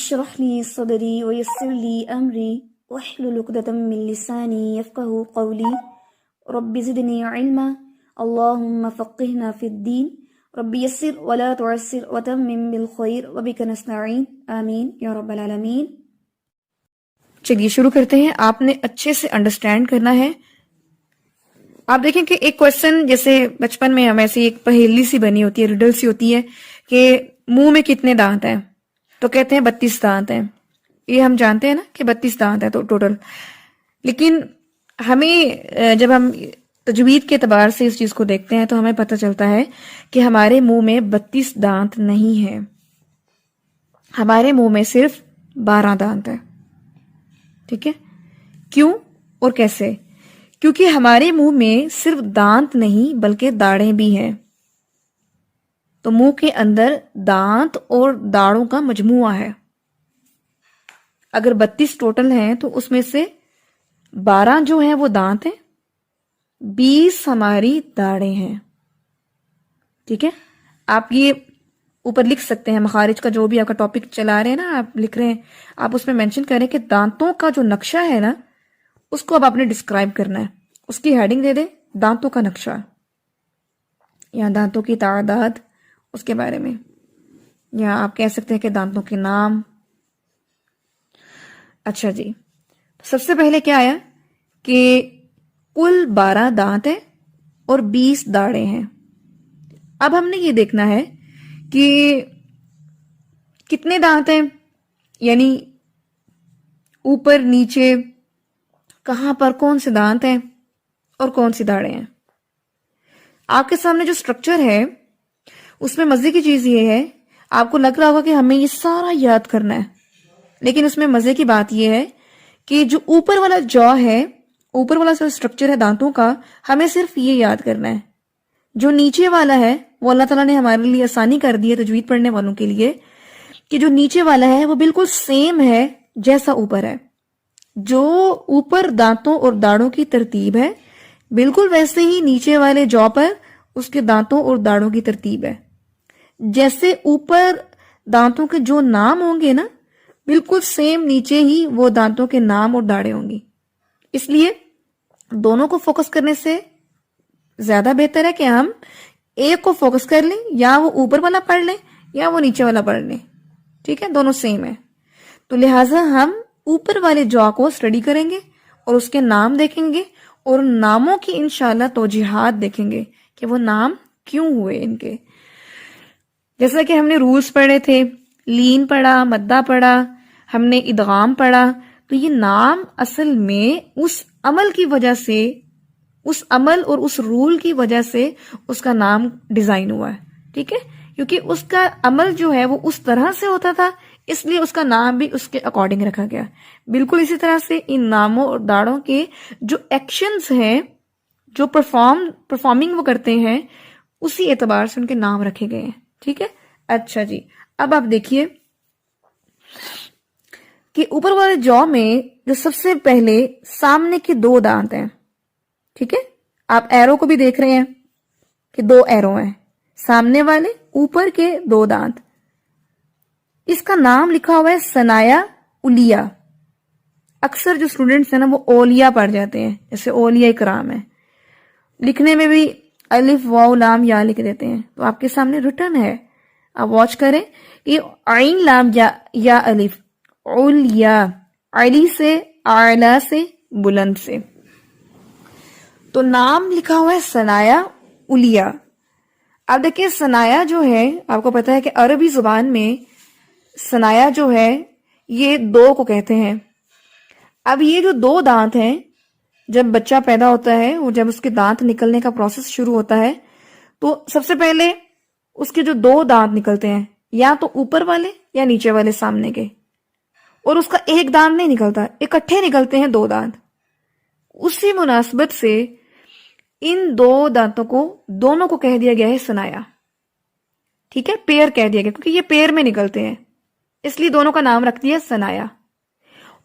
اشرح لي صدري ويسر لي أمري واحلل عقدة من لساني يفقهوا قولي رب زدني علما اللهم فقهنا في الدين رب يسر ولا تعسر وتمم بالخير وبك نستعين آمین یا رب العالمین۔ چلیے شروع کرتے ہیں۔ آپ نے اچھے سے انڈرسٹینڈ کرنا ہے۔ آپ دیکھیں کہ ایک کوشچن جیسے بچپن میں ہمیں ایسی ایک پہیلی سی بنی ہوتی ہے، ریڈل سی ہوتی ہے کہ منہ میں کتنے دانت ہیں، تو کہتے ہیں 32 دانت ہیں۔ یہ ہم جانتے ہیں نا کہ 32 دانت ہیں تو ٹوٹل، لیکن ہمیں جب ہم تجوید کے اعتبار سے اس چیز کو دیکھتے ہیں تو ہمیں پتہ چلتا ہے کہ ہمارے منہ میں 32 دانت نہیں ہیں، ہمارے منہ میں صرف 12 دانت ہیں۔ ٹھیک ہے؟ کیوں اور کیسے؟ کیونکہ ہمارے منہ میں صرف دانت نہیں بلکہ داڑیں بھی ہیں۔ تو منہ کے اندر دانت اور داڑوں کا مجموعہ ہے۔ اگر 32 ٹوٹل ہیں تو اس میں سے 12 جو ہیں وہ دانت ہیں، 20 ہماری داڑیں ہیں۔ ٹھیک ہے؟ آپ یہ اوپر لکھ سکتے ہیں، مخارج کا جو بھی آپ کا ٹاپک چلا رہے ہیں نا، آپ لکھ رہے ہیں، آپ اس میں مینشن کریں کہ دانتوں کا جو نقشہ ہے نا اس کو اب آپ نے ڈسکرائب کرنا ہے۔ اس کی ہیڈنگ دے دیں دانتوں کا نقشہ، یا دانتوں کی تعداد اس کے بارے میں، یا آپ کہہ سکتے ہیں کہ دانتوں کے نام۔ اچھا جی، سب سے پہلے کیا آیا کہ کل 12 دانت ہیں اور 20 داڑیں ہیں۔ اب ہم نے یہ دیکھنا ہے کہ کتنے دانت ہیں، یعنی اوپر نیچے کہاں پر کون سے دانت ہیں اور کون سی داڑیں ہیں۔ آپ کے سامنے جو سٹرکچر ہے اس میں مزے کی چیز یہ ہے، آپ کو لگ رہا ہوگا کہ ہمیں یہ سارا یاد کرنا ہے، لیکن اس میں مزے کی بات یہ ہے کہ جو اوپر والا جو ہے، اوپر والا جو سٹرکچر ہے دانتوں کا، ہمیں صرف یہ یاد کرنا ہے۔ جو نیچے والا ہے وہ اللہ تعالیٰ نے ہمارے لیے آسانی کر دی ہے تجوید پڑھنے والوں کے لیے، کہ جو نیچے والا ہے وہ بالکل سیم ہے جیسا اوپر ہے۔ جو اوپر دانتوں اور داڑوں کی ترتیب ہے بالکل ویسے ہی نیچے والے جو پر اس کے دانتوں اور داڑوں کی ترتیب ہے۔ جیسے اوپر دانتوں کے جو نام ہوں گے نا، بالکل سیم نیچے ہی وہ دانتوں کے نام اور داڑیں ہوں گی۔ اس لیے دونوں کو فوکس کرنے سے زیادہ بہتر ہے کہ ہم ایک کو فوکس کر لیں، یا وہ اوپر والا پڑھ لیں یا وہ نیچے والا پڑھ لیں۔ ٹھیک ہے؟ دونوں سیم ہے، تو لہٰذا ہم اوپر والے جو کو اسٹڈی کریں گے اور اس کے نام دیکھیں گے، اور ناموں کی انشاءاللہ توجیحات دیکھیں گے کہ وہ نام کیوں ہوئے ان کے۔ جیسا کہ ہم نے رولز پڑھے تھے، لین پڑھا، مدہ پڑھا، ہم نے ادغام پڑھا، تو یہ نام اصل میں اس عمل کی وجہ سے، اس عمل اور اس رول کی وجہ سے اس کا نام ڈیزائن ہوا ہے۔ ٹھیک ہے؟ کیونکہ اس کا عمل جو ہے وہ اس طرح سے ہوتا تھا، اس لیے اس کا نام بھی اس کے اکارڈنگ رکھا گیا۔ بالکل اسی طرح سے ان ناموں اور داڑوں کے جو ایکشنز ہیں، جو پرفارمنگ وہ کرتے ہیں، اسی اعتبار سے ان کے نام رکھے گئے ہیں۔ ٹھیک ہے؟ اچھا جی، اب آپ دیکھیے کہ اوپر والے جو میں جو سب سے پہلے سامنے کے 2 دانت ہیں۔ ٹھیک ہے؟ آپ ایرو کو بھی دیکھ رہے ہیں کہ 2 ایرو ہیں، سامنے والے اوپر کے 2 دانت۔ اس کا نام لکھا ہوا ہے ثنایا الیہ۔ اکثر جو اسٹوڈنٹس ہیں نا وہ اولیاء پڑھ جاتے ہیں، جیسے اولیاء کرام ہے، لکھنے میں بھی الف واو لام یا لکھ دیتے ہیں۔ تو آپ کے سامنے ریٹن ہے، آپ واچ کریں، یہ عین لام یا الف، اولیاء، علی سے، اعلی سے، بلند سے۔ تو نام لکھا ہوا ہے ثنایا الیہ۔ اب دیکھیں ثنایا جو ہے، آپ کو پتا ہے کہ عربی زبان میں ثنایا جو ہے یہ 2 کو کہتے ہیں۔ اب یہ جو 2 دانت ہیں، جب بچہ پیدا ہوتا ہے اور جب اس کے دانت نکلنے کا پروسیس شروع ہوتا ہے تو سب سے پہلے اس کے جو 2 دانت نکلتے ہیں، یا تو اوپر والے یا نیچے والے سامنے کے، اور اس کا ایک دانت نہیں نکلتا، اکٹھے نکلتے ہیں 2 دانت۔ اسی مناسبت سے ان 2 دانتوں کو دونوں کو کہہ دیا گیا ہے ثنایا۔ ٹھیک ہے؟ پیر کہہ دیا گیا کیونکہ یہ پیر میں نکلتے ہیں، اس لیے دونوں کا نام رکھ دیا ثنایا۔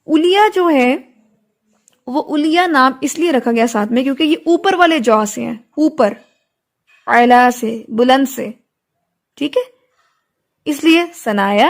الیہ جو ہے وہ الیہ نام اس لیے رکھا گیا ساتھ میں کیونکہ یہ اوپر والے جو سے ہیں، اوپر، اعلیٰ سے، بلند سے۔ ٹھیک ہے؟ اس لیے ثنایا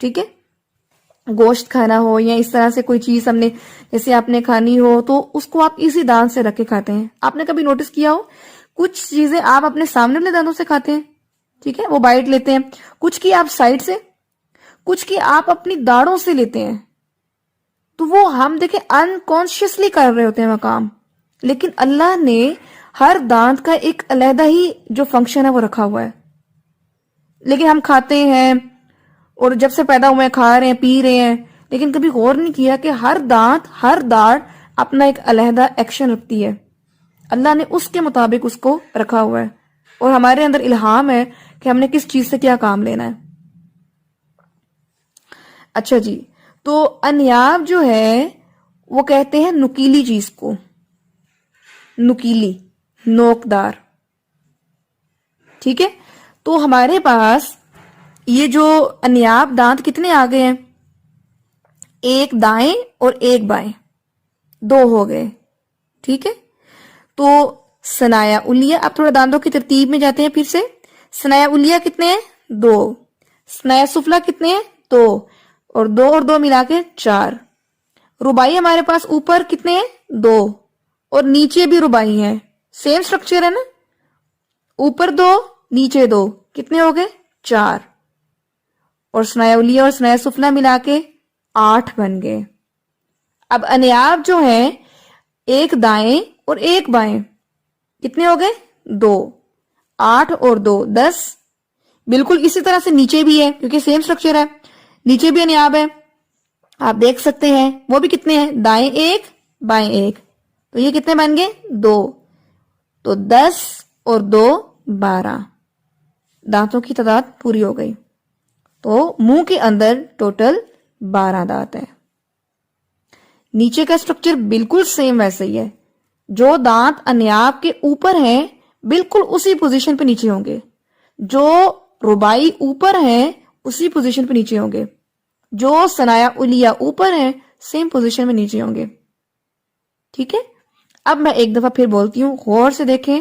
ٹھیک ہے. گوشت کھانا ہو یا اس طرح سے کوئی چیز ہم نے جیسے آپ نے کھانی ہو تو اس کو آپ اسی دانت سے رکھ کے کھاتے ہیں. آپ نے کبھی نوٹس کیا ہو کچھ چیزیں آپ اپنے سامنے والے دانتوں سے کھاتے ہیں, ٹھیک ہے, وہ بائٹ لیتے ہیں, کچھ کی آپ سائڈ سے, کچھ کی آپ اپنی داڑھوں سے لیتے ہیں. تو وہ ہم دیکھیں انکانشیسلی کر رہے ہوتے ہیں وہ کام, لیکن اللہ نے ہر دانت کا ایک علیحدہ ہی جو فنکشن ہے وہ رکھا ہوا ہے. لیکن ہم کھاتے ہیں اور جب سے پیدا ہوئے ہیں کھا رہے ہیں پی رہے ہیں, لیکن کبھی غور نہیں کیا کہ ہر دانت ہر داڑھ اپنا ایک علیحدہ ایکشن رکھتی ہے. اللہ نے اس کے مطابق اس کو رکھا ہوا ہے, اور ہمارے اندر الہام ہے کہ ہم نے کس چیز سے کیا کام لینا ہے. اچھا جی, تو انیاب جو ہے وہ کہتے ہیں نکیلی چیز کو, نکیلی, نوکدار, ٹھیک ہے. تو ہمارے پاس یہ جو انیاب دانت کتنے آ گئے ہیں, ایک دائیں اور ایک بائیں, دو ہو گئے, ٹھیک ہے. تو ثنایا الیہ, اب تھوڑا دانتوں کی ترتیب میں جاتے ہیں پھر سے. ثنایا الیہ کتنے ہیں, دو. ثنایا سفلا کتنے ہیں, دو, اور دو ملا کے 4. ربائی ہمارے پاس اوپر کتنے ہیں, 2, اور نیچے بھی ربائی ہیں. سیم سٹرکچر ہے نا, اوپر 2 نیچے 2, کتنے ہو گئے, 4. اور ثنایا الیہ اور ثنایا سفلا ملا کے 8 بن گئے. اب انیاب جو ہیں ایک دائیں اور ایک بائیں, کتنے ہو گئے, 2. 8 اور 2 10. بالکل اسی طرح سے نیچے بھی ہے کیونکہ سیم سٹرکچر ہے, نیچے بھی انیاب ہے, آپ دیکھ سکتے ہیں. وہ بھی کتنے ہیں, دائیں 1 بائیں 1, تو یہ کتنے بن گئے, 2. تو 10 اور 2 12. دانتوں کی تعداد پوری ہو گئی. تو منہ کے اندر ٹوٹل 12 دانت ہیں. نیچے کا سٹرکچر بالکل سیم ویسے ہی ہے. جو دانت انیاب کے اوپر ہیں بالکل اسی پوزیشن پہ نیچے ہوں گے, جو ربائی اوپر ہیں اسی پوزیشن پہ نیچے ہوں گے, جو ثنایا الیہ اوپر ہیں سیم پوزیشن میں نیچے ہوں گے, ٹھیک ہے. اب میں ایک دفعہ پھر بولتی ہوں, غور سے دیکھیں,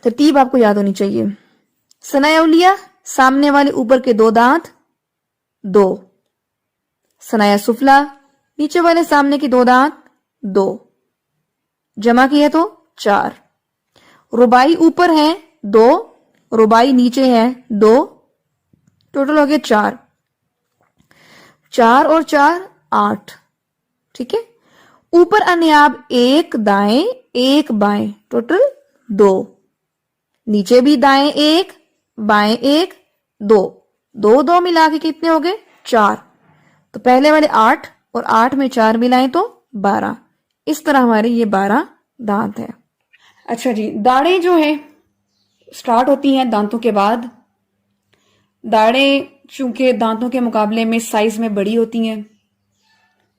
ترتیب آپ کو یاد ہونی چاہیے. ثنایا الیہ سامنے والے اوپر کے 2 دانت 2. ثنایا سفلا نیچے والے سامنے کے 2 دانت 2, جمع کیے تو 4. ربائی اوپر ہیں 2, ربائی نیچے ہیں 2, ٹوٹل ہو گئے 4. 4 اور 4 8, ٹھیک ہے. اوپر انیاب 1 دائیں 1 بائیں, ٹوٹل 2. نیچے بھی دائیں 1 بائیں 1 2, 2 ملا کے کتنے ہو گئے, 4. تو پہلے والے 8 اور 8 میں 4 ملائیں تو 12. اس طرح ہمارے یہ 12 دانت ہیں. اچھا جی, داڑیں جو ہیں سٹارٹ ہوتی ہیں دانتوں کے بعد. داڑیں چونکہ دانتوں کے مقابلے میں سائز میں بڑی ہوتی ہیں,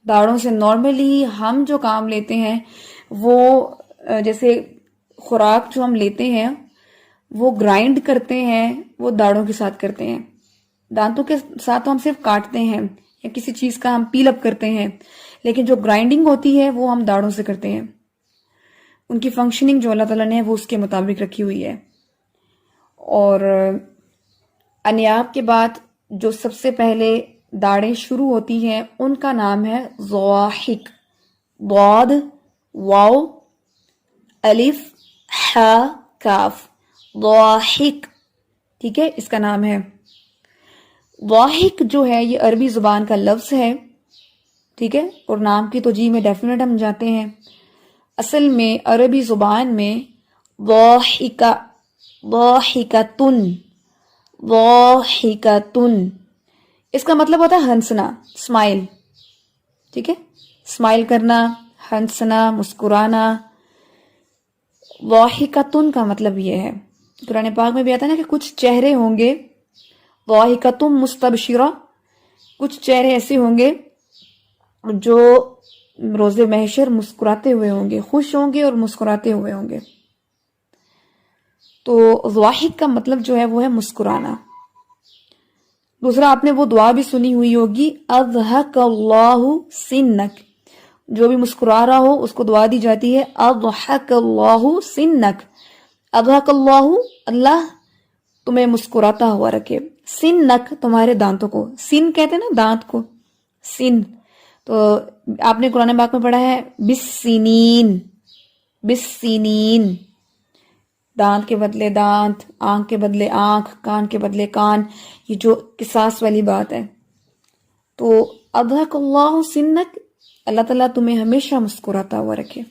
داڑھوں سے نارملی ہم جو کام لیتے ہیں وہ جیسے خوراک جو ہم لیتے ہیں وہ گرائنڈ کرتے ہیں, وہ داڑھوں کے ساتھ کرتے ہیں. دانتوں کے ساتھ تو ہم صرف کاٹتے ہیں یا کسی چیز کا ہم پیل اپ کرتے ہیں, لیکن جو گرائنڈنگ ہوتی ہے وہ ہم داڑھوں سے کرتے ہیں. ان کی فنکشننگ جو اللہ تعالیٰ نے وہ اس کے مطابق رکھی ہوئی ہے. اور انیاب کے بعد جو سب سے پہلے داڑیں شروع ہوتی ہیں ان کا نام ہے ضواحک, ضاد واو الف ح کاف, ضواحک, ٹھیک ہے, اس کا نام ہے. ضواحک جو ہے یہ عربی زبان کا لفظ ہے, ٹھیک ہے, اور نام کی توجیہ میں ڈیفینیٹ ہم جاتے ہیں. اصل میں عربی زبان میں ضاحکہ, ضاحکتن, ضاحکتن, اس کا مطلب ہوتا ہے ہنسنا, اسمائل, ٹھیک ہے, اسمائل کرنا, ہنسنا, مسکرانا. ضاحکتن کا مطلب یہ ہے, قرآن پاک میں بھی آتا ہے نا کہ کچھ چہرے ہوں گے ضاحکتن مستبشرہ, کچھ چہرے ایسے ہوں گے جو روز محشر مسکراتے ہوئے ہوں گے, خوش ہوں گے اور مسکراتے ہوئے ہوں گے. تو ضاحک کا مطلب جو ہے وہ ہے مسکرانا. دوسرا آپ نے وہ دعا بھی سنی ہوئی ہوگی, اضحک اللہ سنک, جو بھی مسکرا رہا ہو اس کو دعا دی جاتی ہے اضحک اللہ سنک. اضحک اللہ, اللہ تمہیں مسکراتا ہوا رکھے, سن نک تمہارے دانتوں کو. سن کہتے ہیں نا دانت کو, سن. تو آپ نے قرآن پاک میں پڑھا ہے بالسنین, بالسنین, دانت کے بدلے دانت, آنکھ کے بدلے آنکھ, کان کے بدلے کان, یہ جو قصاص والی بات ہے. تو اضحک اللہ سنک, اللہ تعالیٰ تمہیں ہمیشہ مسکراتا ہوا رکھے,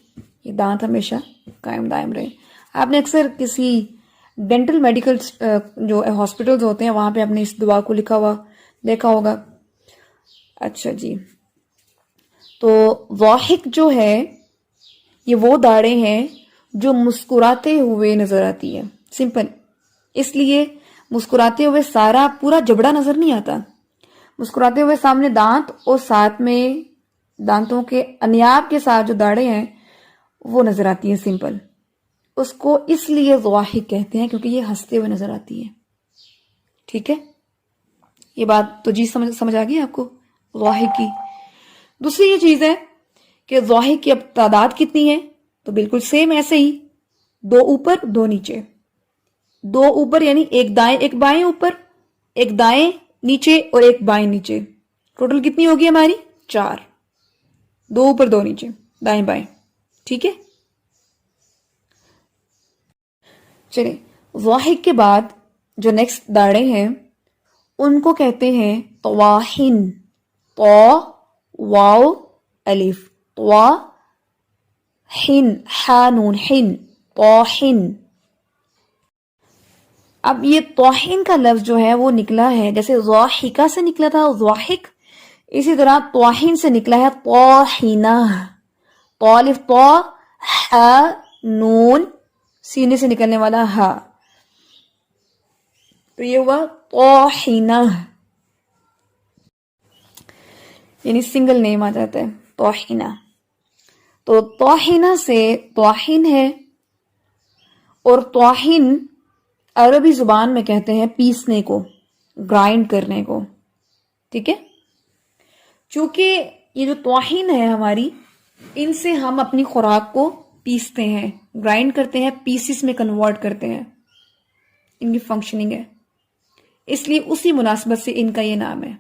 یہ دانت ہمیشہ قائم دائم رہے. آپ نے اکثر کسی ڈینٹل میڈیکل جو ہاسپٹلز ہوتے ہیں وہاں پہ آپ نے اس دعا کو لکھا ہوا دیکھا ہوگا. اچھا جی, تو ضاحک جو ہے یہ وہ داڑیں ہیں جو مسکراتے ہوئے نظر آتی ہے. سمپل, اس لیے مسکراتے ہوئے سارا پورا جبڑا نظر نہیں آتا, مسکراتے ہوئے سامنے دانت اور ساتھ میں دانتوں کے انیاب کے ساتھ جو داڑیں ہیں وہ نظر آتی ہیں. سمپل, اس کو اس لیے ضاحک کہتے ہیں کیونکہ یہ ہنستے ہوئے نظر آتی ہے. ٹھیک ہے, یہ بات تو جی سمجھ آ گئی آپ کو ضاحک کی. دوسری یہ چیز ہے کہ ضاحک کی اب تعداد کتنی ہے, تو بالکل سیم ایسے ہی, 2 اوپر 2 نیچے. 2 اوپر یعنی ایک دائیں ایک بائیں اوپر, ایک دائیں نیچے اور ایک بائیں نیچے. ٹوٹل کتنی ہوگی ہماری 4. 2 اوپر 2 نیچے, دائیں بائیں. ٹھیک ہے, چلیں. ضاحک کے بعد جو نیکسٹ داڑیں ہیں ان کو کہتے ہیں طواحن. طا واو الف, طوا حن, حا نون حن, طاحن. اب یہ طاحن کا لفظ جو ہے وہ نکلا ہے جیسے ضاحکہ سے نکلا تھا ضاحک, اسی طرح طاحن سے نکلا ہے طاحنہ. طالف طا, حا نون, سینے سے نکلنے والا ہا, تو یہ ہوا طاحنہ, یعنی سنگل نیم آ جاتا ہے طاحنہ. تو طاحنہ سے طاحن ہے, اور طاحن عربی زبان میں کہتے ہیں پیسنے کو, گرائنڈ کرنے کو. ٹھیک ہے, چونکہ یہ جو طاحن ہے ہماری, ان سے ہم اپنی خوراک کو پیستے ہیں, گرائنڈ کرتے ہیں, پیسز میں کنورٹ کرتے ہیں, ان کی فنکشننگ ہے, اس لیے اسی مناسبت سے ان کا یہ نام ہے.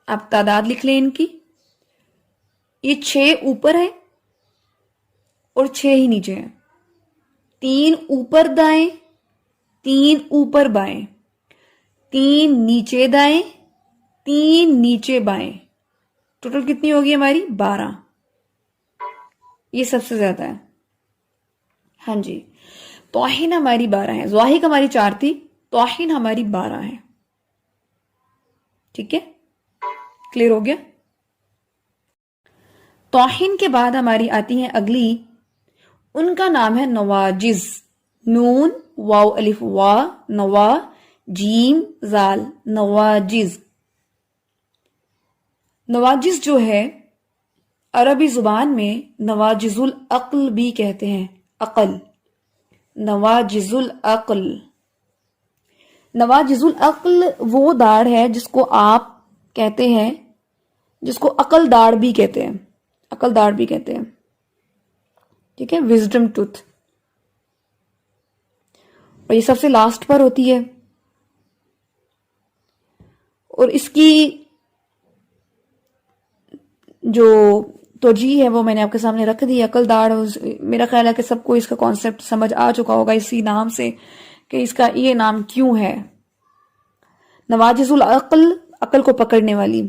آپ تعداد لکھ لیں ان کی, یہ 6 اوپر ہے اور 6 ہی نیچے ہیں. 3 اوپر دائیں, 3 اوپر بائیں, 3 نیچے دائیں, 3 نیچے بائیں. ٹوٹل کتنی ہوگی ہماری 12. یہ سب سے زیادہ ہے. ہاں جی, طاحن ہماری 12 ہے, ضاحک ہماری 4 تھی, طاحن ہماری 12 ہے. ٹھیک ہے, کلیئر ہو گیا. طاحن کے بعد ہماری آتی ہیں اگلی, ان کا نام ہے نواجز. نون واو الف وا, نوا جیم زال, نواجز. نواجز جو ہے عربی زبان میں نواجز العقل بھی کہتے ہیں, عقل, نواجز العقل. نواجز العقل وہ داڑھ ہے جس کو آپ کہتے ہیں, جس کو عقل داڑھ بھی کہتے ہیں, عقل داڑھ بھی کہتے ہیں. ٹھیک ہے, وزڈم ٹوتھ, اور یہ سب سے لاسٹ پر ہوتی ہے, اور اس کی جو توجیہ ہے وہ میں نے آپ کے سامنے رکھ دی. عقل داڑھ, میرا خیال ہے کہ سب کو اس کا کانسیپٹ سمجھ آ چکا ہوگا اسی نام سے کہ اس کا یہ نام کیوں ہے. نواجز العقل, عقل کو پکڑنے والی,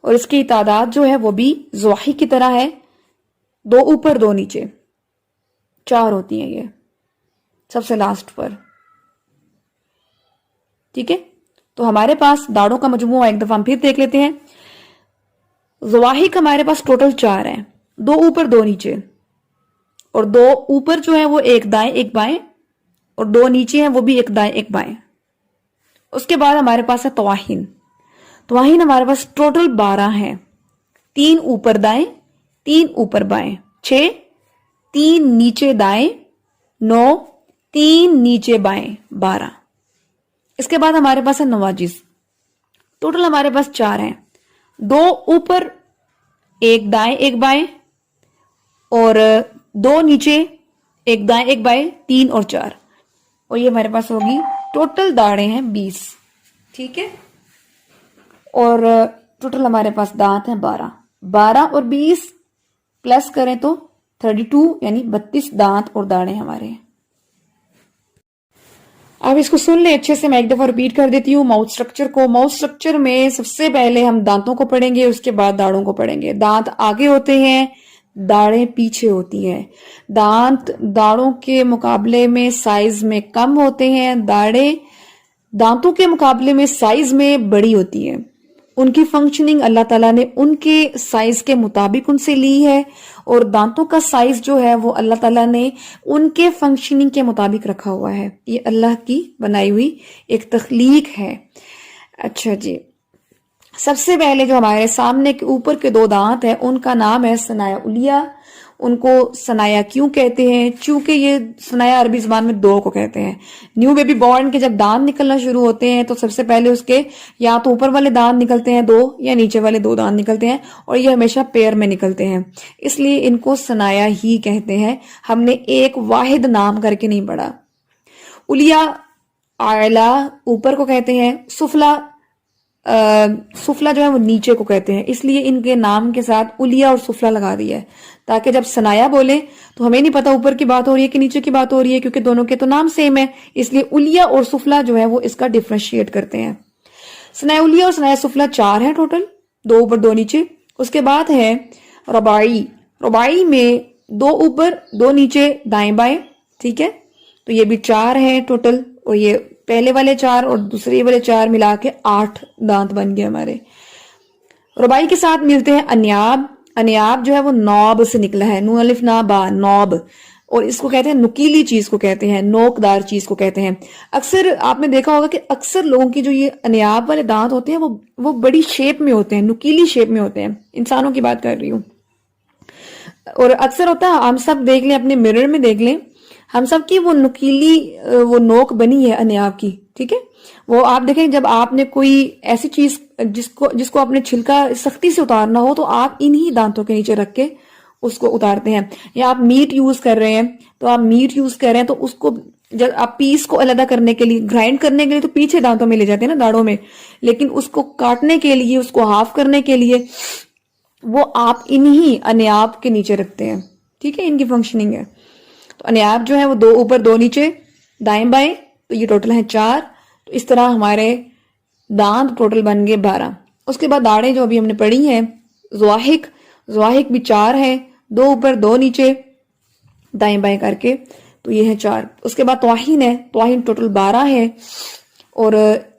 اور اس کی تعداد جو ہے وہ بھی ضاحک کی طرح ہے, 2 اوپر 2 نیچے, 4 ہوتی ہیں یہ سب سے لاسٹ پر. ٹھیک ہے, تو ہمارے پاس داڑوں کا مجموعہ ایک دفعہ ہم پھر دیکھ لیتے ہیں. ضواحک ہمارے پاس ٹوٹل 4 ہیں, 2 اوپر 2 نیچے, اور 2 اوپر جو ہیں وہ ایک دائیں ایک بائیں, اور 2 نیچے ہیں وہ بھی ایک دائیں ایک بائیں. اس کے بعد ہمارے پاس ہے طواحن. طواحن ہمارے پاس ٹوٹل 12 ہیں, 3 اوپر دائیں, 3 اوپر بائیں, 6, 3 نیچے دائیں, 9, 3 نیچے بائیں, 12. اس کے بعد ہمارے پاس ہے نواجز. ٹوٹل ہمارے پاس 4 ہیں, 2 اوپر ایک دائیں ایک بائیں, اور 2 نیچے ایک دائیں ایک بائیں, 3 اور 4. اور یہ ہمارے پاس ہوگی ٹوٹل داڑیں ہیں 20. ٹھیک ہے, اور ٹوٹل ہمارے پاس دانت ہیں 12. 12 اور 20 پلس کریں تو 32 یعنی 32 دانت اور داڑیں ہمارے ہیں. اب اس کو سن لیں اچھے سے, میں ایک دفعہ ریپیٹ کر دیتی ہوں ماؤتھ سٹرکچر کو. ماؤتھ سٹرکچر میں سب سے پہلے ہم دانتوں کو پڑھیں گے, اس کے بعد داڑوں کو پڑھیں گے. دانت آگے ہوتے ہیں, داڑیں پیچھے ہوتی ہیں. دانت داڑوں کے مقابلے میں سائز میں کم ہوتے ہیں, داڑیں دانتوں کے مقابلے میں سائز میں بڑی ہوتی ہیں. ان کی فنکشننگ اللہ تعالیٰ نے ان کے سائز کے مطابق ان سے لی ہے, اور دانتوں کا سائز جو ہے وہ اللہ تعالیٰ نے ان کے فنکشننگ کے مطابق رکھا ہوا ہے. یہ اللہ کی بنائی ہوئی ایک تخلیق ہے. اچھا جی, سب سے پہلے جو ہمارے سامنے کے اوپر کے 2 دانت ہیں ان کا نام ہے ثنایا علیہ. ان کو ثنایا کیوں کہتے ہیں؟ چونکہ یہ ثنایا عربی زبان میں 2 کو کہتے ہیں. نیو بیبی بورن کے جب دانت نکلنا شروع ہوتے ہیں تو سب سے پہلے اس کے یا تو اوپر والے دانت نکلتے ہیں 2 یا نیچے والے 2 دانت نکلتے ہیں, اور یہ ہمیشہ پیر میں نکلتے ہیں, اس لیے ان کو ثنایا ہی کہتے ہیں. ہم نے ایک واحد نام کر کے نہیں پڑھا. علیہ اعلیٰ اوپر کو کہتے ہیں, سفلا جو ہے وہ نیچے کو کہتے ہیں, اس لیے ان کے نام کے ساتھ علیہ اور سفلا لگا دیا ہے تاکہ جب ثنایا بولے تو ہمیں نہیں پتا اوپر کی بات ہو رہی ہے کہ نیچے کی بات ہو رہی ہے, کیونکہ دونوں کے تو نام سیم ہے, اس لیے علیہ اور سفلا جو ہے وہ اس کا ڈفرینشیٹ کرتے ہیں. ثنایا علیہ اور ثنایا سفلا 4 ہیں ٹوٹل, 2 اوپر 2 نیچے. اس کے بعد ہے رباعی. رباعی میں 2 اوپر 2 نیچے دائیں بائیں. ٹھیک ہے, تو یہ بھی 4 ہیں ٹوٹل, اور یہ پہلے والے 4 اور دوسرے والے 4 ملا کے 8 دانت بن گئے ہمارے. رباعی کے ساتھ ملتے ہیں انیاب. انیاب جو ہے وہ نوب سے نکلا ہے, نون الف نا با, نوب, اور اس کو کہتے ہیں نکیلی چیز کو کہتے ہیں, نوکدار چیز کو کہتے ہیں. اکثر آپ نے دیکھا ہوگا کہ اکثر لوگوں کی جو یہ انیاب والے دانت ہوتے ہیں وہ بڑی شیپ میں ہوتے ہیں, نکیلی شیپ میں ہوتے ہیں. انسانوں کی بات کر رہی ہوں. اور اکثر ہوتا ہے, ہم سب دیکھ لیں, اپنے مرر میں دیکھ لیں, ہم سب کی وہ نکیلی وہ نوک بنی ہے انیاب کی. ٹھیک ہے, وہ آپ دیکھیں جب آپ نے کوئی ایسی چیز جس کو اپنے چھلکا سختی سے اتارنا ہو تو آپ انہی دانتوں کے نیچے رکھ کے اس کو اتارتے ہیں. یا آپ میٹ یوز کر رہے ہیں تو آپ میٹ یوز کر رہے ہیں تو اس کو جب آپ پیس کو علیحدہ کرنے کے لیے, گرائنڈ کرنے کے لیے تو پیچھے دانتوں میں لے جاتے ہیں نا, داڑوں میں, لیکن اس کو کاٹنے کے لیے, اس کو ہاف کرنے کے لیے وہ آپ انہی انیاب کے نیچے رکھتے ہیں. ٹھیک ہے, ان کی فنکشننگ ہے. تو انیاب جو ہے وہ 2 اوپر 2 نیچے دائیں بائیں, تو یہ ٹوٹل ہیں 4. تو اس طرح ہمارے دانت ٹوٹل بن گئے 12. اس کے بعد داڑیں جو ابھی ہم نے پڑھی ہیں زواحق. زواحق بھی 4 ہیں, 2 اوپر 2 نیچے دائیں بائیں کر کے, تو یہ ہے 4. اس کے بعد طواہین ہے. طواہین ٹوٹل 12 ہے, اور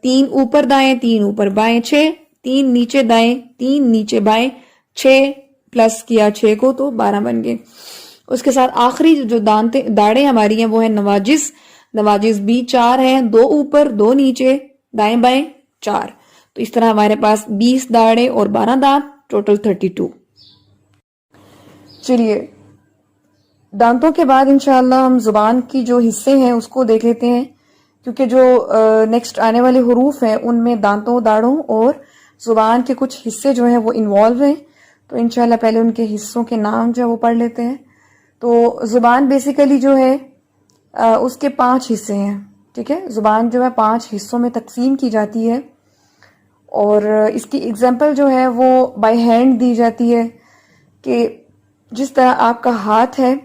3 اوپر دائیں 3 اوپر بائیں 6, 3 نیچے دائیں 3 نیچے بائیں 6 پلس کیا 6 کو تو 12 بن گئے. اس کے ساتھ آخری جو داڑیں ہماری ہیں وہ ہے نواجز. نواجز بھی 4 ہیں, 2 اوپر 2 نیچے دائیں بائیں 4. تو اس طرح ہمارے پاس 20 داڑیں اور 12 دانت, ٹوٹل 32. چلیے دانتوں کے بعد انشاءاللہ ہم زبان کی جو حصے ہیں اس کو دیکھ لیتے ہیں, کیونکہ جو نیکسٹ آنے والے حروف ہیں ان میں دانتوں, داڑوں اور زبان کے کچھ حصے جو ہیں وہ انوالو ہیں. تو انشاءاللہ پہلے ان کے حصوں کے نام جو ہے وہ پڑھ لیتے ہیں. تو زبان بیسیکلی جو ہے اس کے 5 حصے ہیں. ٹھیک ہے, زبان جو ہے 5 حصوں میں تقسیم کی جاتی ہے, اور اس کی اگزامپل جو ہے وہ بائی ہینڈ دی جاتی ہے کہ جس طرح آپ کا ہاتھ ہے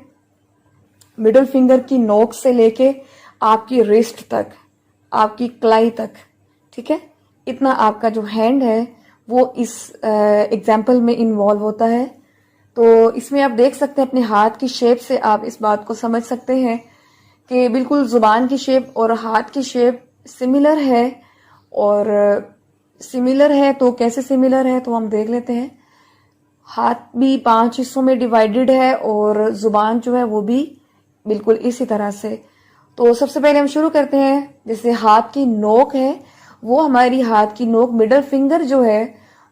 مڈل فنگر کی نوک سے لے کے آپ کی ریسٹ تک, آپ کی کلائی تک, ٹھیک ہے, اتنا آپ کا جو ہینڈ ہے وہ اس ایگزامپل میں انوالو ہوتا ہے. تو اس میں آپ دیکھ سکتے ہیں اپنے ہاتھ کی شیپ سے آپ اس بات کو سمجھ سکتے ہیں کہ بالکل زبان کی شیپ اور ہاتھ کی شیپ سملر ہے. اور سملر ہے تو کیسے سملر ہے تو ہم دیکھ لیتے ہیں. ہاتھ بھی 5 حصوں میں ڈیوائیڈڈ ہے اور زبان جو ہے وہ بھی بالکل اسی طرح سے. تو سب سے پہلے ہم شروع کرتے ہیں, جیسے ہاتھ کی نوک ہے, وہ ہماری ہاتھ کی نوک مڈل فنگر جو ہے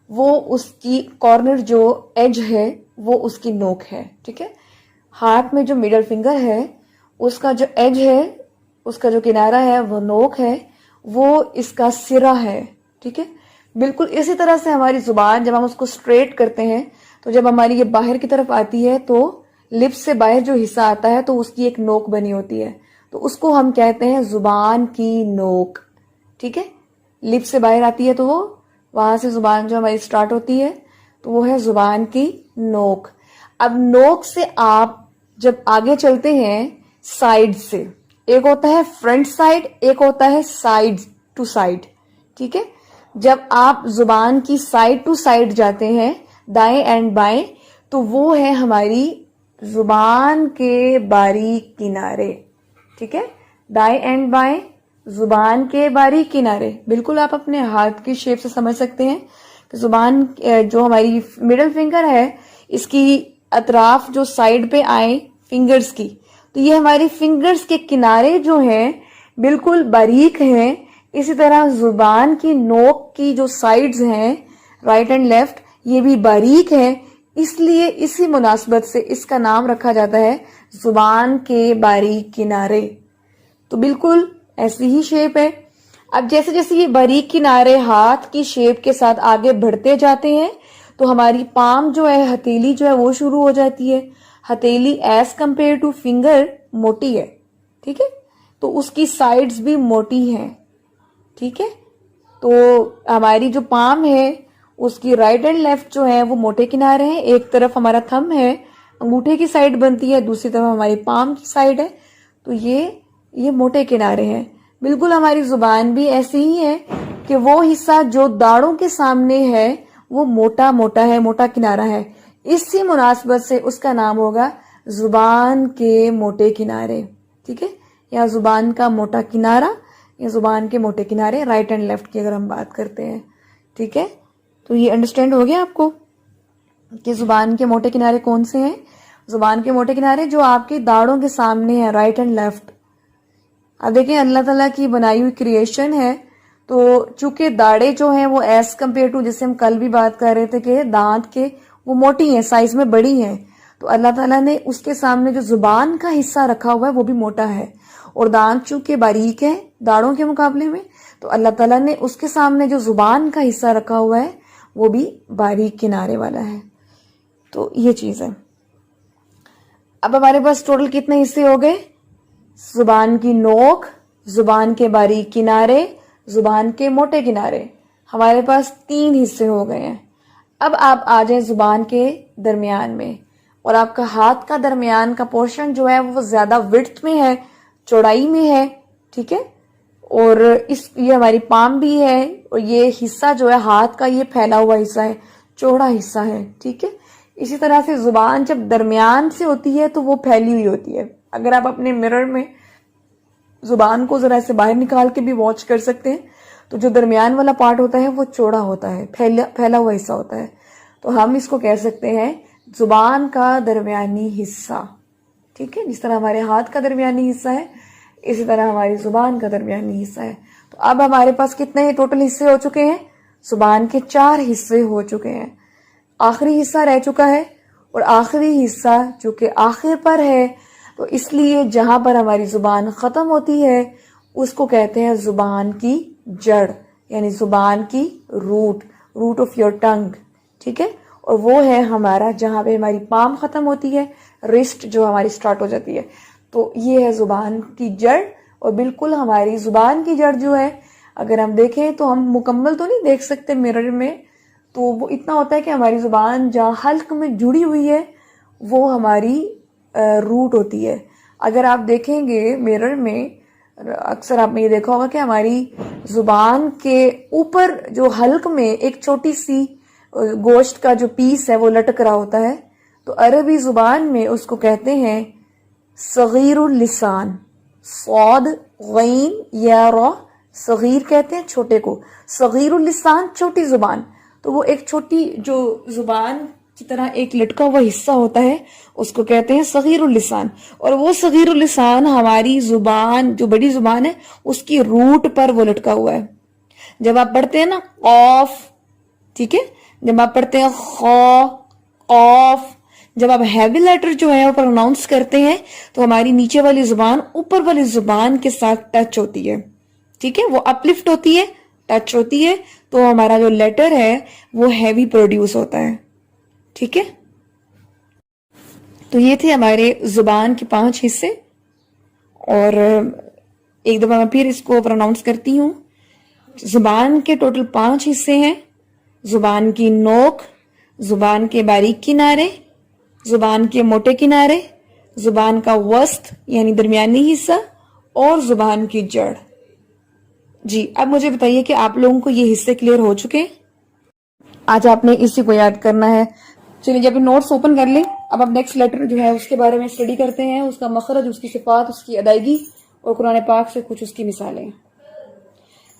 وہ اس کی کارنر جو ایج ہے وہ اس کی نوک ہے. ٹھیک ہے, ہاتھ میں جو مڈل فنگر ہے اس کا جو ایج ہے, اس کا جو کنارہ ہے وہ نوک ہے, وہ اس کا سرا ہے. ٹھیک ہے, بالکل اسی طرح سے ہماری زبان جب ہم اس کو اسٹریٹ کرتے ہیں تو جب ہماری یہ باہر کی طرف آتی ہے تو لپس سے باہر جو حصہ آتا ہے تو اس کی ایک نوک بنی ہوتی ہے. تو اس کو ہم کہتے ہیں زبان کی نوک. ٹھیک ہے, لپ سے باہر آتی ہے تو وہ وہاں سے زبان جو ہماری سٹارٹ ہوتی ہے تو وہ ہے زبان کی نوک. اب نوک سے آپ جب آگے چلتے ہیں سائڈ سے, ایک ہوتا ہے فرنٹ سائڈ, ایک ہوتا ہے سائڈ ٹو سائڈ. ٹھیک ہے, جب آپ زبان کی سائڈ ٹو سائڈ جاتے ہیں دائیں اینڈ بائیں تو وہ ہے ہماری زبان کے باریک کنارے. ٹھیک ہے, دائیں اینڈ بائیں زبان کے باریک کنارے. بالکل آپ اپنے ہاتھ کی شیپ سے سمجھ سکتے ہیں کہ زبان جو ہماری مڈل فنگر ہے اس کی اطراف جو سائڈ پہ آئیں فنگرز کی, تو یہ ہماری فنگرز کے کنارے جو ہیں بالکل باریک ہیں. اسی طرح زبان کی نوک کی جو سائڈز ہیں رائٹ اینڈ لیفٹ یہ بھی باریک ہیں, اس لیے اسی مناسبت سے اس کا نام رکھا جاتا ہے زبان کے باریک کنارے. تو بالکل ایسی ہی شیپ ہے. اب جیسے جیسے یہ باریک کنارے ہاتھ کی شیپ کے ساتھ آگے بڑھتے جاتے ہیں تو ہماری پام جو ہے, ہتھیلی جو ہے وہ شروع ہو جاتی ہے. ہتھیلی ایز کمپیئر ٹو فنگر موٹی ہے. ٹھیک ہے, تو اس کی سائڈز بھی موٹی ہیں. ٹھیک ہے, تو ہماری جو پام ہے اس کی رائٹ اینڈ لیفٹ جو ہے وہ موٹے کنارے ہیں. ایک طرف ہمارا تھم ہے, انگوٹھے کی سائڈ بنتی ہے, دوسری طرف ہماری پام کی سائڈ ہے, تو یہ موٹے کنارے ہیں. بالکل ہماری زبان بھی ایسی ہی ہے کہ وہ حصہ جو داڑوں کے سامنے ہے وہ موٹا موٹا ہے, موٹا کنارہ ہے. اسی مناسبت سے اس کا نام ہوگا زبان کے موٹے کنارے. ٹھیک ہے, یا زبان کا موٹا کنارہ یا زبان کے موٹے کنارے, رائٹ اینڈ لیفٹ کی اگر ہم بات کرتے ہیں. ٹھیک ہے, تو یہ انڈرسٹینڈ ہو گیا آپ کو کہ زبان کے موٹے کنارے کون سے ہیں. زبان کے موٹے کنارے جو آپ کے داڑوں کے سامنے ہیں, رائٹ اینڈ لیفٹ. اب دیکھیں اللہ تعالیٰ کی بنائی ہوئی کریشن ہے, تو چونکہ داڑے جو ہیں وہ ایز کمپیئر ٹو, جیسے ہم کل بھی بات کر رہے تھے کہ دانت کے وہ موٹی ہیں, سائز میں بڑی ہیں, تو اللہ تعالیٰ نے اس کے سامنے جو زبان کا حصہ رکھا ہوا ہے وہ بھی موٹا ہے. اور دانت چونکہ باریک ہے داڑوں کے مقابلے میں, تو اللہ تعالیٰ نے اس کے سامنے جو زبان کا حصہ رکھا ہوا ہے وہ بھی باریک کنارے والا ہے. تو یہ چیز ہے. اب ہمارے پاس ٹوٹل کتنے حصے ہو گئے؟ زبان کی نوک, زبان کے باریک کنارے, زبان کے موٹے کنارے. ہمارے پاس 3 حصے ہو گئے ہیں. اب آپ آ جائیں زبان کے درمیان میں, اور آپ کا ہاتھ کا درمیان کا پورشن جو ہے وہ زیادہ وڈتھ میں ہے, چوڑائی میں ہے. ٹھیک ہے, اور یہ ہماری پام بھی ہے, اور یہ حصہ جو ہے ہاتھ کا یہ پھیلا ہوا حصہ ہے, چوڑا حصہ ہے. ٹھیک ہے, اسی طرح سے زبان جب درمیان سے ہوتی ہے تو وہ پھیلی ہوئی ہوتی ہے. اگر آپ اپنے مرر میں زبان کو ذرا سے باہر نکال کے بھی واچ کر سکتے ہیں تو جو درمیان والا پارٹ ہوتا ہے وہ چوڑا ہوتا ہے, پھیلا ہوا حصہ ہوتا ہے. تو ہم اس کو کہہ سکتے ہیں زبان کا درمیانی حصہ. ٹھیک ہے, جس طرح ہمارے ہاتھ کا درمیانی حصہ ہے اسی طرح ہماری زبان کا درمیانی حصہ ہے. تو اب ہمارے پاس کتنے ٹوٹل حصے ہو چکے ہیں؟ زبان کے 4 حصے ہو چکے ہیں. آخری حصہ رہ چکا ہے, اور آخری حصہ جو کہ آخر پر ہے, تو اس لیے جہاں پر ہماری زبان ختم ہوتی ہے اس کو کہتے ہیں زبان کی جڑ, یعنی زبان کی روٹ آف یور ٹنگ. ٹھیک ہے, اور وہ ہے ہمارا جہاں پہ ہماری پام ختم ہوتی ہے, رسٹ جو ہماری سٹارٹ ہو جاتی ہے. تو یہ ہے زبان کی جڑ. اور بالکل ہماری زبان کی جڑ جو ہے اگر ہم دیکھیں تو ہم مکمل تو نہیں دیکھ سکتے مرر میں, تو وہ اتنا ہوتا ہے کہ ہماری زبان جہاں حلق میں جڑی ہوئی ہے وہ ہماری روٹ ہوتی ہے. اگر آپ دیکھیں گے مرر میں, اکثر آپ نے یہ دیکھا ہوگا کہ ہماری زبان کے اوپر جو حلق میں ایک چھوٹی سی گوشت کا جو پیس ہے وہ لٹک رہا ہوتا ہے, تو عربی زبان میں اس کو کہتے ہیں صغیر اللسان. صاد غین یا را, صغیر کہتے ہیں چھوٹے کو, صغیر اللسان چھوٹی زبان. تو وہ ایک چھوٹی جو زبان کی طرح ایک لٹکا ہوا حصہ ہوتا ہے اس کو کہتے ہیں صغیر اللسان. اور وہ صغیر اللسان ہماری زبان جو بڑی زبان ہے اس کی روٹ پر وہ لٹکا ہوا ہے. جب آپ پڑھتے ہیں نا قاف, ٹھیک ہے, جب آپ پڑھتے ہیں خا, قاف, جب آپ ہیوی لیٹر جو ہے وہ پروناؤنس کرتے ہیں تو ہماری نیچے والی زبان اوپر والی زبان کے ساتھ ٹچ ہوتی ہے. ٹھیک ہے, وہ اپلفٹ ہوتی ہے, ٹچ ہوتی ہے, تو ہمارا جو لیٹر ہے وہ ہیوی پروڈیوس ہوتا ہے. ٹھیک ہے, تو یہ تھے ہمارے زبان کے 5 حصے. اور ایک دفعہ میں پھر اس کو پروناؤنس کرتی ہوں. زبان کے ٹوٹل 5 حصے ہیں. زبان کی نوک، زبان کے باریک کنارے، زبان کے موٹے کنارے، زبان کا وسط یعنی درمیانی حصہ، اور زبان کی جڑ. جی اب مجھے بتائیے کہ آپ لوگوں کو یہ حصے کلیئر ہو چکے ہیں؟ آج آپ نے اسی کو یاد کرنا ہے. چلیے جب نوٹس اوپن کر لیں. اب نیکسٹ لیٹر جو ہے اس کے بارے میں اسٹڈی کرتے ہیں، اس کا مخرج، اس کی صفات، اس کی ادائیگی اور قرآن پاک سے کچھ اس کی مثالیں.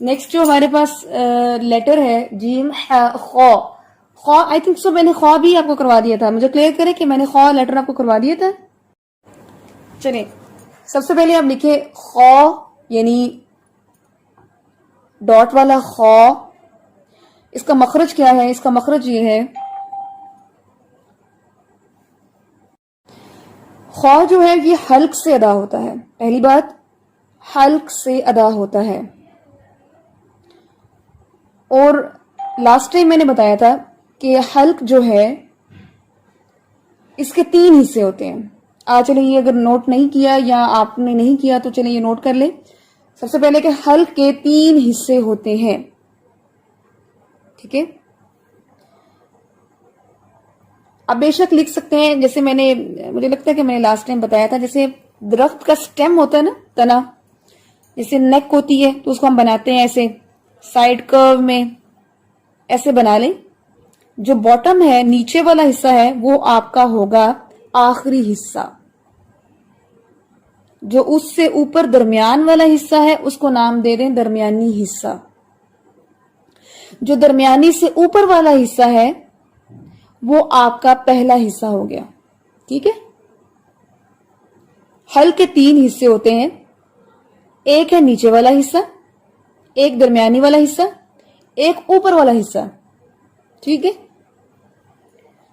نیکسٹ جو ہمارے پاس لیٹر ہے جیم خا. خا آئی تھنک سو میں نے خا بھی آپ کو کروا دیا تھا. مجھے کلیئر کریں کہ میں نے خا لیٹر آپ کو کروا دیا تھا. چلیں سب سے پہلے آپ لکھیں خا یعنی ڈاٹ والا خا. اس کا مخرج کیا ہے؟ اس کا مخرج یہ ہے، خا جو ہے یہ حلق سے ادا ہوتا ہے. پہلی بات حلق سے ادا ہوتا ہے. اور لاسٹ ٹائم میں نے بتایا تھا کہ حلق جو ہے اس کے 3 حصے ہوتے ہیں. چلیں یہ اگر نوٹ نہیں کیا یا آپ نے نہیں کیا تو چلیں یہ نوٹ کر لیں. سب سے پہلے کہ حلق کے 3 حصے ہوتے ہیں. ٹھیک ہے، اب بے شک لکھ سکتے ہیں جیسے مجھے لگتا ہے کہ میں نے لاسٹ ٹائم بتایا تھا، جیسے درخت کا سٹیم ہوتا ہے نا، تنا، جیسے نیک ہوتی ہے تو اس کو ہم بناتے ہیں ایسے سائڈ کرو میں، ایسے بنا لیں. جو باٹم ہے، نیچے والا حصہ ہے، وہ آپ کا ہوگا آخری حصہ. جو اس سے اوپر درمیان والا حصہ ہے اس کو نام دے دیں درمیانی حصہ. جو درمیانی سے اوپر والا حصہ ہے وہ آپ کا پہلا حصہ ہو گیا. ٹھیک ہے، حلق کے 3 حصے ہوتے ہیں. ایک ہے نیچے والا حصہ، ایک درمیانی والا حصہ، ایک اوپر والا حصہ. ٹھیک ہے،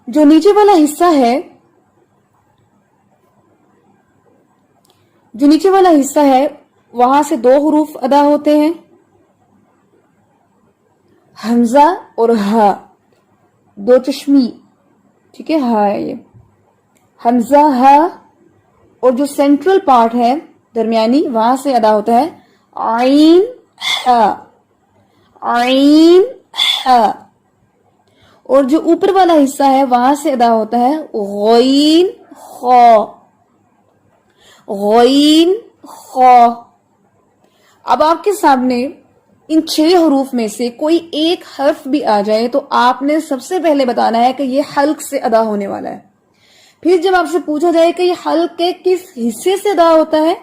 جو نیچے والا حصہ ہے، وہاں سے 2 حروف ادا ہوتے ہیں، حمزہ اور ہا، 2 چشمی. ٹھیک ہے، ہا ہے یہ حمزہ ہا. اور جو سینٹرل پارٹ ہے درمیانی، وہاں سے ادا ہوتا ہے عین ہا، عین ہا. اور جو اوپر والا حصہ ہے وہاں سے ادا ہوتا ہے غین خا، غین خا. اب آپ کے سامنے ان 6 حروف میں سے کوئی ایک حرف بھی آ جائے تو آپ نے سب سے پہلے بتانا ہے کہ یہ حلق سے ادا ہونے والا ہے. پھر جب آپ سے پوچھا جائے کہ یہ حلق کے کس حصے سے ادا ہوتا ہے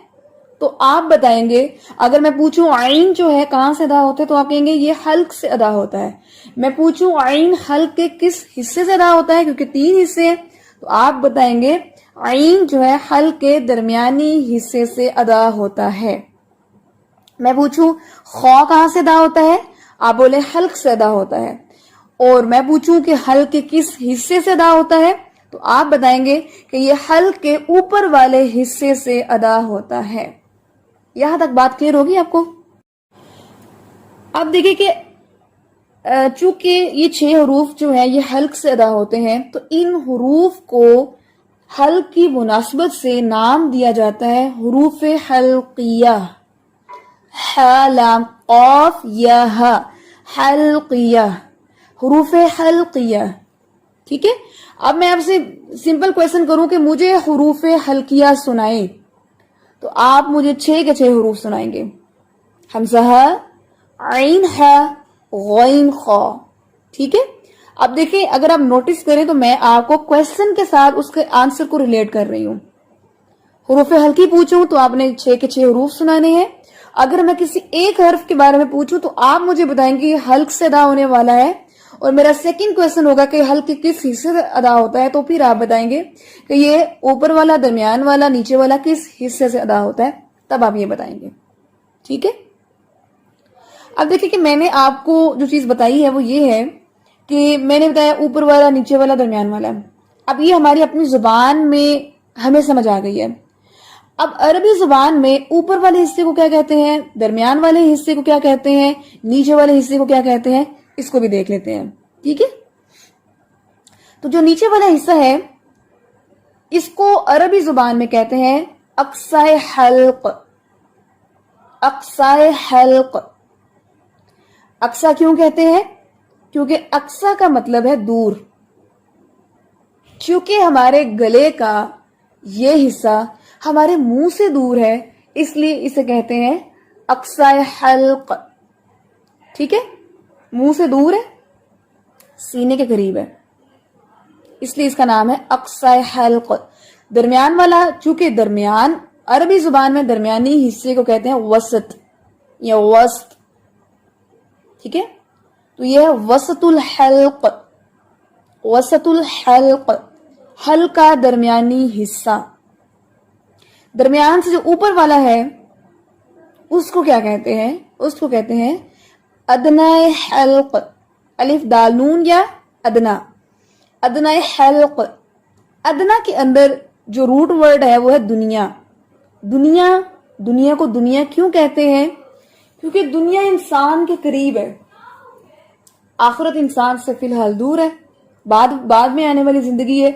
تو آپ بتائیں گے. اگر میں پوچھوں عین جو ہے کہاں سے ادا ہوتا ہے تو آپ کہیں گے یہ حلق سے ادا ہوتا ہے. میں پوچھوں عین حلق کے کس حصے سے ادا ہوتا ہے، کیونکہ 3 حصے ہیں، تو آپ بتائیں گے عین جو ہے حلق کے درمیانی حصے سے ادا ہوتا ہے. میں پوچھوں خا کہاں سے ادا ہوتا ہے، آپ بولے حلق سے ادا ہوتا ہے. اور میں پوچھوں کہ حلق کے کس حصے سے ادا ہوتا ہے تو آپ بتائیں گے کہ یہ حلق کے اوپر والے حصے سے ادا ہوتا ہے. یہاں تک بات کلیئر ہوگی آپ کو؟ اب دیکھیں کہ چونکہ یہ 6 حروف جو ہیں یہ حلق سے ادا ہوتے ہیں تو ان حروف کو حلق کی مناسبت سے نام دیا جاتا ہے حروف حلقیہ. ح لام قاف یا ہا، حلقیہ، حروف حلقیہ. ٹھیک ہے، اب میں آپ سے سمپل کویسچن کروں کہ مجھے حروف حلقیہ سنائیں تو آپ مجھے 6 کے 6 حروف سنائیں گے. حمزہ ہا، عین ہا، غین خا. ٹھیک ہے، اب دیکھیں اگر آپ نوٹس کریں تو میں آپ کو کویسچن کے ساتھ اس کے آنسر کو ریلیٹ کر رہی ہوں. حروف حلقی پوچھوں تو آپ نے 6 کے 6 حروف سنانے ہیں. اگر میں کسی ایک حرف کے بارے میں پوچھوں تو آپ مجھے بتائیں گے یہ حلق سے ادا ہونے والا ہے. اور میرا سیکنڈ کویسچن ہوگا کہ حلق کے کس حصے سے ادا ہوتا ہے، تو پھر آپ بتائیں گے کہ یہ اوپر والا، درمیان والا، نیچے والا کس حصے سے ادا ہوتا ہے، تب آپ یہ بتائیں گے. ٹھیک ہے، اب دیکھیں کہ میں نے آپ کو جو چیز بتائی ہے وہ یہ ہے کہ میں نے بتایا اوپر والا، نیچے والا، درمیان والا. اب یہ ہماری اپنی زبان میں ہمیں سمجھ آ گئی ہے. اب عربی زبان میں اوپر والے حصے کو کیا کہتے ہیں، درمیان والے حصے کو کیا کہتے ہیں، نیچے والے حصے کو کیا کہتے ہیں، اس کو بھی دیکھ لیتے ہیں. ٹھیک ہے، تو جو نیچے والا حصہ ہے اس کو عربی زبان میں کہتے ہیں اقصائے حلق، اقصائے حلق. اقصا کیوں کہتے ہیں؟ کیونکہ اقصا کا مطلب ہے دور. چونکہ ہمارے گلے کا یہ حصہ ہمارے منہ سے دور ہے، اس لیے اسے کہتے ہیں اقصائے حلق. ٹھیک ہے، منہ سے دور ہے، سینے کے قریب ہے، اس لیے اس کا نام ہے اقصائے حلق. درمیان والا، چونکہ درمیان عربی زبان میں درمیانی حصے کو کہتے ہیں وسط یا وسط. ٹھیک ہے، تو یہ ہے وسط الحلق. وسط الحلق، حلق کا درمیانی حصہ. درمیان سے جو اوپر والا ہے اس کو کیا کہتے ہیں؟ اس کو کہتے ہیں ادنائے حلق. الف دال نون یا ادنا، ادنائے حلق. ادنا کے اندر جو روٹ ورڈ ہے وہ ہے دنیا. دنیا، دنیا کو دنیا کیوں کہتے ہیں؟ کیونکہ دنیا انسان کے قریب ہے، آخرت انسان سے فی الحال دور ہے، بعد میں آنے والی زندگی ہے.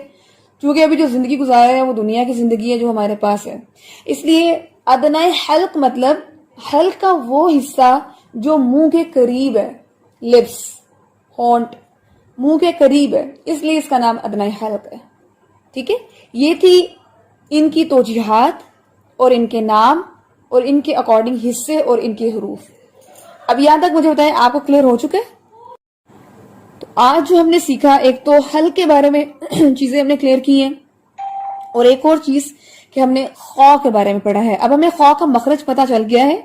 چونکہ ابھی جو زندگی گزار ہے وہ دنیا کی زندگی ہے جو ہمارے پاس ہے. اس لیے ادنائے حلق مطلب حلق کا وہ حصہ جو منہ کے قریب ہے، لپس، ہونٹ منہ کے قریب ہے، اس لیے اس کا نام ادنائے حلق ہے. ٹھیک ہے، یہ تھی ان کی توجیحات اور ان کے نام اور ان کے اکارڈنگ حصے اور ان کے حروف. اب یہاں تک مجھے بتائیں آپ کو کلیئر ہو چکے؟ تو آج جو ہم نے سیکھا، ایک تو حلق کے بارے میں چیزیں ہم نے کلیئر کی ہیں، اور ایک اور چیز کہ ہم نے خا کے بارے میں پڑھا ہے. اب ہمیں خا کا مخرج پتہ چل گیا ہے.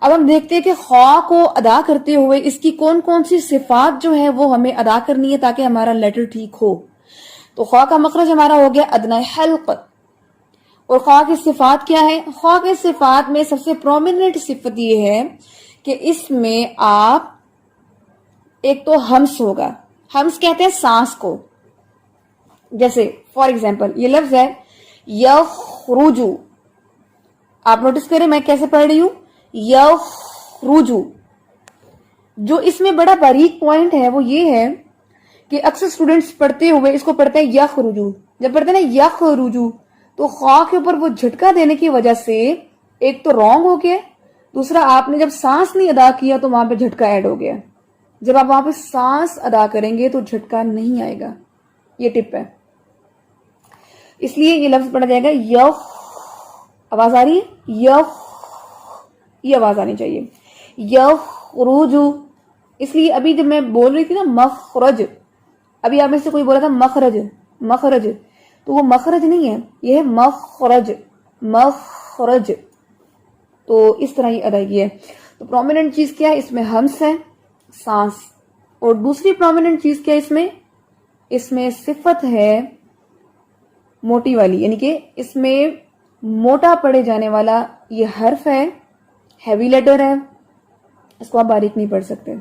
اب ہم دیکھتے ہیں کہ خا کو ادا کرتے ہوئے اس کی کون کون سی صفات جو ہے وہ ہمیں ادا کرنی ہے تاکہ ہمارا لیٹر ٹھیک ہو. تو خا کا مخرج ہمارا ہو گیا ادنائے حلق. اور خا کی صفات کیا ہے؟ خا کی صفات میں سب سے پرومیننٹ صفت یہ ہے کہ اس میں آپ ایک تو ہمس ہوگا. ہمس کہتے ہیں سانس کو. جیسے فار ایگزامپل یہ لفظ ہے یخرجو، آپ نوٹس کریں میں کیسے پڑھ رہی ہوں، یخرجو. جو اس میں بڑا باریک پوائنٹ ہے وہ یہ ہے کہ اکثر اسٹوڈنٹس پڑھتے ہوئے اس کو پڑھتے ہیں یخرجو. جب پڑھتے ہیں نا یخرجو تو خا کے اوپر وہ جھٹکا دینے کی وجہ سے ایک تو رانگ ہو گیا، دوسرا آپ نے جب سانس نہیں ادا کیا تو وہاں پہ جھٹکا ایڈ ہو گیا. جب آپ وہاں پہ سانس ادا کریں گے تو جھٹکا نہیں آئے گا. یہ ٹپ ہے، اس لیے یہ لفظ پڑھا جائے گا یخ. آواز آ رہی ہے؟ یخ، یہ آواز آنی چاہیے. یخرجو. اس لیے ابھی جب میں بول رہی تھی نا مخرج، ابھی آپ میں سے کوئی بولا تھا مخرج، مخرج، تو وہ مخرج نہیں ہے، یہ ہے مخرج، مخرج. تو اس طرح یہ ادائیگی ہے. تو پرومیننٹ چیز کیا ہے اس میں؟ ہمس ہے، سانس. اور دوسری پرومیننٹ چیز کیا ہے اس میں صفت ہے موٹی والی، یعنی کہ اس میں موٹا پڑھے جانے والا یہ حرف ہے، ہیوی لیٹر ہے، اس کو آپ باریک نہیں پڑھ سکتے.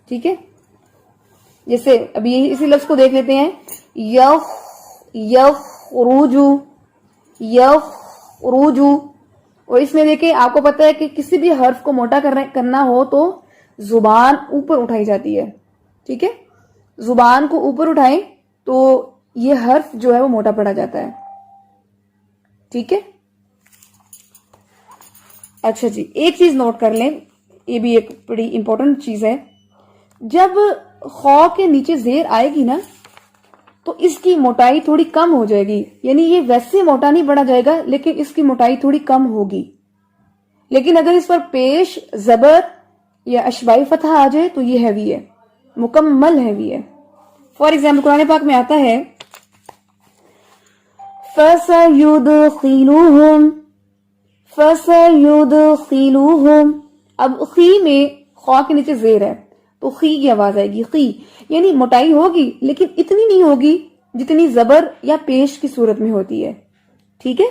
ٹھیک ہے، جیسے ابھی اسی لفظ کو دیکھ لیتے ہیں یخرجو، یخرجو. اور اس میں دیکھیں آپ کو پتا ہے کہ کسی بھی حرف کو موٹا کرنا ہو تو زبان اوپر اٹھائی جاتی ہے. ٹھیک ہے، زبان کو اوپر اٹھائیں تو یہ حرف جو ہے وہ موٹا پڑا جاتا ہے. ٹھیک ہے، اچھا جی ایک چیز نوٹ کر لیں، یہ بھی ایک بڑی امپورٹنٹ چیز ہے. جب خا کے نیچے زیر آئے گی نا تو اس کی موٹائی تھوڑی کم ہو جائے گی، یعنی یہ ویسے موٹا نہیں پڑا جائے گا لیکن اس کی موٹائی تھوڑی کم ہوگی. لیکن اگر اس پر پیش زبر یا اشبائی فتح آ جائے تو یہ ہیوی ہے، مکمل ہیوی ہے. فار ایگزامپل قرآن پاک میں آتا ہے فَسَيُدْخِلُهُمْ، فَسَيُدْخِلُهُمْ. اب خی میں خا کے نیچے زیر ہے تو خی کی آواز آئے گی، خی، یعنی موٹائی ہوگی لیکن اتنی نہیں ہوگی جتنی زبر یا پیش کی صورت میں ہوتی ہے. ٹھیک ہے.